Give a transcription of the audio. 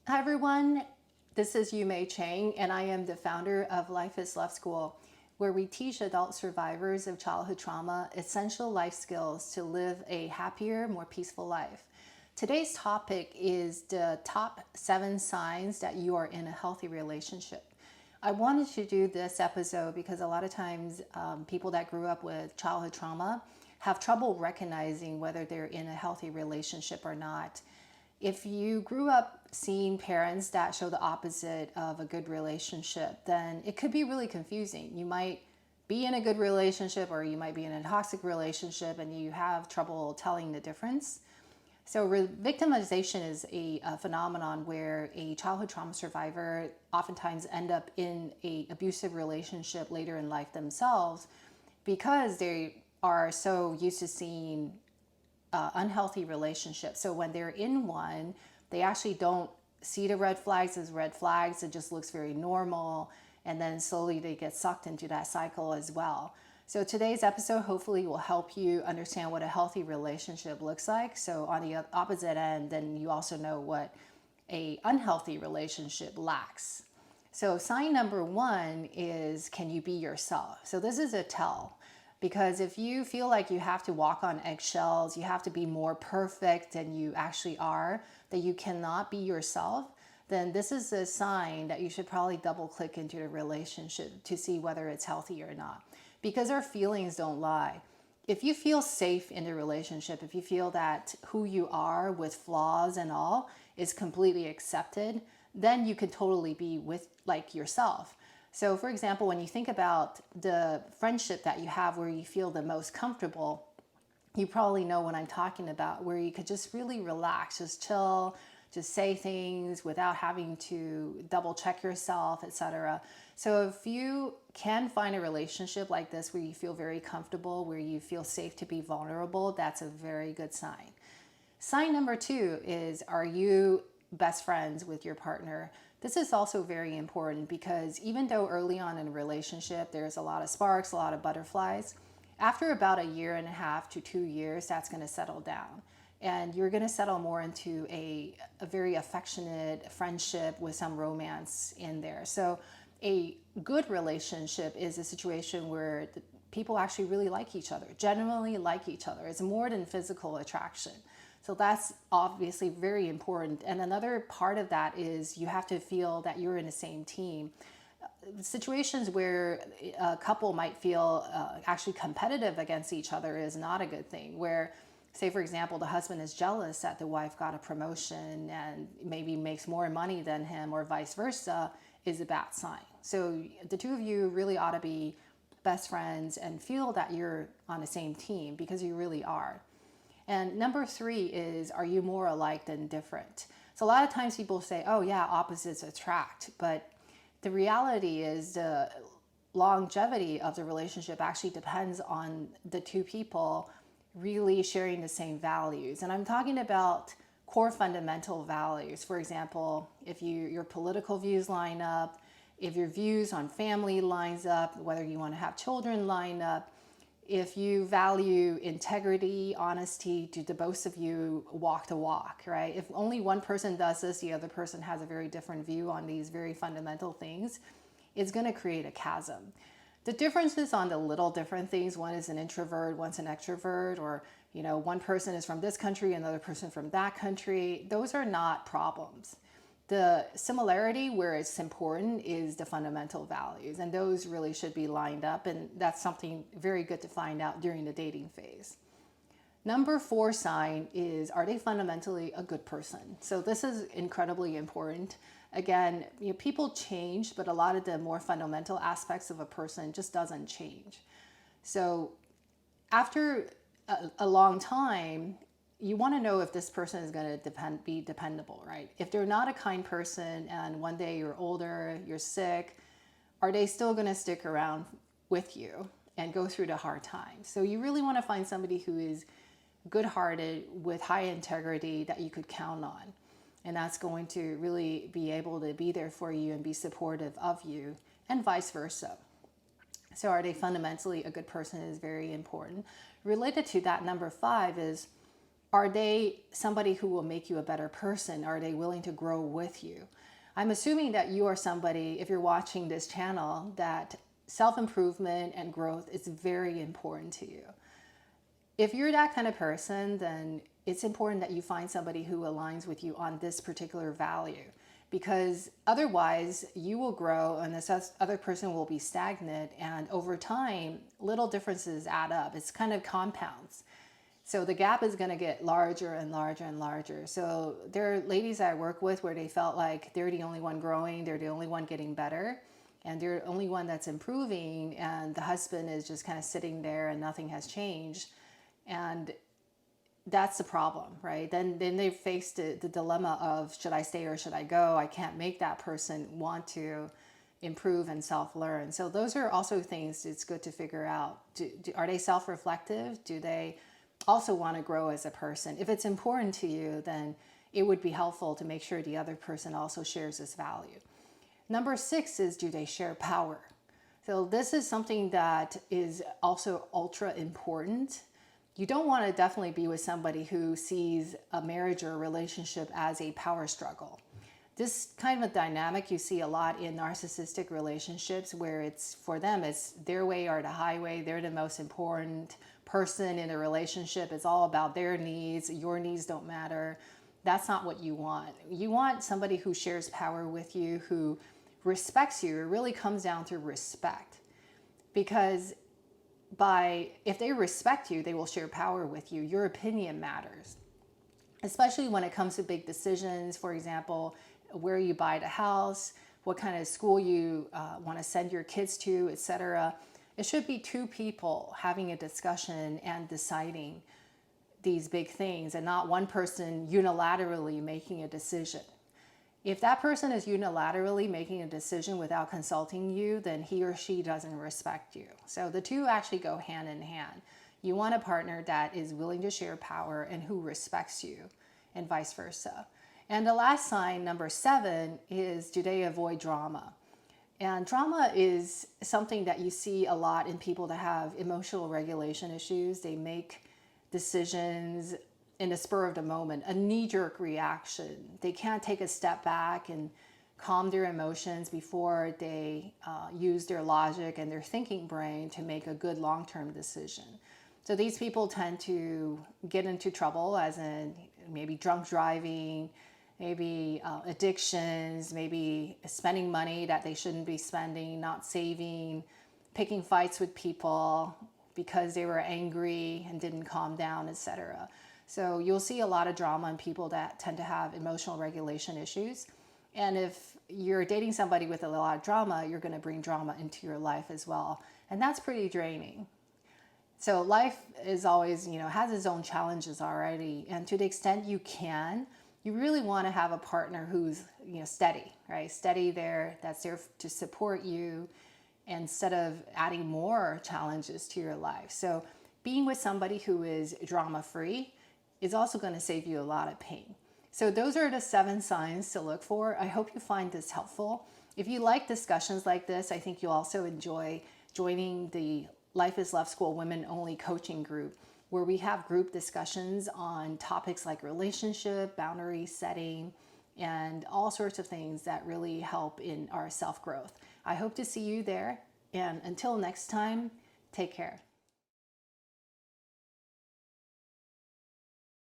Hi everyone, this is Yumei Chang and I am the founder of Life is Love School, where we teach adult survivors of childhood trauma essential life skills to live a happier, more peaceful life. Today's topic is the top 7 signs that you are in a healthy relationship. I wanted to do this episode because a lot of times people that grew up with childhood trauma have trouble recognizing whether they're in a healthy relationship or not. If you grew up seeing parents that show the opposite of a good relationship, then it could be really confusing. You might be in a good relationship or you might be in a toxic relationship and you have trouble telling the difference. So victimization is a phenomenon where a childhood trauma survivor oftentimes end up in a abusive relationship later in life themselves because they are so used to seeing unhealthy relationships. So when they're in one, they actually don't see the red flags as red flags. It just looks very normal. And then slowly they get sucked into that cycle as well. So today's episode hopefully will help you understand what a healthy relationship looks like. So on the opposite end, then you also know what a unhealthy relationship lacks. So sign number 1 is, can you be yourself? So this is a tell. Because if you feel like you have to walk on eggshells, you have to be more perfect than you actually are, that you cannot be yourself, then this is a sign that you should probably double click into the relationship to see whether it's healthy or not. Because our feelings don't lie. If you feel safe in the relationship, if you feel that who you are with flaws and all is completely accepted, then you can totally be with like yourself. So for example, when you think about the friendship that you have where you feel the most comfortable, you probably know what I'm talking about, where you could just really relax, just chill, just say things without having to double check yourself, etc. So if you can find a relationship like this where you feel very comfortable, where you feel safe to be vulnerable, that's a very good sign. Sign number 2 is, are you best friends with your partner? This is also very important because even though early on in a relationship there's a lot of sparks, a lot of butterflies, after about a year and a half to 2 years, that's going to settle down. And you're going to settle more into a very affectionate friendship with some romance in there. So a good relationship is a situation where the people actually really like each other, genuinely like each other. It's more than physical attraction. So that's obviously very important. And another part of that is you have to feel that you're in the same team. Situations where a couple might feel actually competitive against each other is not a good thing. Where, say for example, the husband is jealous that the wife got a promotion and maybe makes more money than him or vice versa, is a bad sign. So the two of you really ought to be best friends and feel that you're on the same team, because you really are. And number 3 is, are you more alike than different? So a lot of times people say, oh yeah, opposites attract. But the reality is the longevity of the relationship actually depends on the two people really sharing the same values. And I'm talking about core fundamental values. For example, if your political views line up, if your views on family lines up, whether you want to have children line up, if you value integrity, honesty, do the both of you walk the walk, right? If only one person does this, the other person has a very different view on these very fundamental things, it's going to create a chasm. The differences on the little different things, one is an introvert, one's an extrovert, or one person is from this country, another person from that country, those are not problems. The similarity where it's important is the fundamental values, and those really should be lined up, and that's something very good to find out during the dating phase. Number 4 sign is, are they fundamentally a good person? So this is incredibly important. Again, people change, but a lot of the more fundamental aspects of a person just doesn't change. So after a long time, you want to know if this person is going to be dependable, right? If they're not a kind person and one day you're older, you're sick, are they still going to stick around with you and go through the hard times? So you really want to find somebody who is good-hearted with high integrity that you could count on. And that's going to really be able to be there for you and be supportive of you, and vice versa. So are they fundamentally a good person is very important. Related to that, number 5 is, Are they somebody who will make you a better person? Are they willing to grow with you? I'm assuming that you are somebody, if you're watching this channel, that self-improvement and growth is very important to you. If you're that kind of person, then it's important that you find somebody who aligns with you on this particular value, because otherwise you will grow and this other person will be stagnant, and over time little differences add up. It's kind of compounds. So the gap is going to get larger and larger and larger. So there are ladies I work with where they felt like they're the only one growing, they're the only one getting better, and they're the only one that's improving, and the husband is just kind of sitting there and nothing has changed. And that's the problem, right? Then they face the dilemma of, should I stay or should I go? I can't make that person want to improve and self-learn. So those are also things it's good to figure out. Are they self-reflective? Do they also want to grow as a person? If it's important to you, then it would be helpful to make sure the other person also shares this value. Number 6 is, do they share power? So this is something that is also ultra important. You don't want to definitely be with somebody who sees a marriage or a relationship as a power struggle. This kind of a dynamic you see a lot in narcissistic relationships, where it's, for them, it's their way or the highway. They're the most important person in the relationship. It's all about their needs. Your needs don't matter. That's not what you want. You want somebody who shares power with you, who respects you. It really comes down to respect, because if they respect you, they will share power with you. Your opinion matters, especially when it comes to big decisions. For example, where you buy the house, what kind of school you want to send your kids to, etc. It should be 2 people having a discussion and deciding these big things, and not one person unilaterally making a decision. If that person is unilaterally making a decision without consulting you, then he or she doesn't respect you. So the 2 actually go hand in hand. You want a partner that is willing to share power and who respects you, and vice versa. And the last sign, number 7, is, do they avoid drama? And drama is something that you see a lot in people that have emotional regulation issues. They make decisions in the spur of the moment, a knee-jerk reaction. They can't take a step back and calm their emotions before they use their logic and their thinking brain to make a good long-term decision. So these people tend to get into trouble, as in maybe drunk driving, maybe addictions, maybe spending money that they shouldn't be spending, not saving, picking fights with people because they were angry and didn't calm down, etc. So you'll see a lot of drama in people that tend to have emotional regulation issues. And if you're dating somebody with a lot of drama, you're going to bring drama into your life as well. And that's pretty draining. So life is always, has its own challenges already. And to the extent you can, you really want to have a partner who's, steady, right? Steady there, that's there to support you instead of adding more challenges to your life. So being with somebody who is drama-free is also going to save you a lot of pain. So those are the 7 signs to look for. I hope you find this helpful. If you like discussions like this, I think you'll also enjoy joining the Life is Love School Women Only coaching group, where we have group discussions on topics like relationship, boundary setting, and all sorts of things that really help in our self-growth. I hope to see you there. And until next time, take care.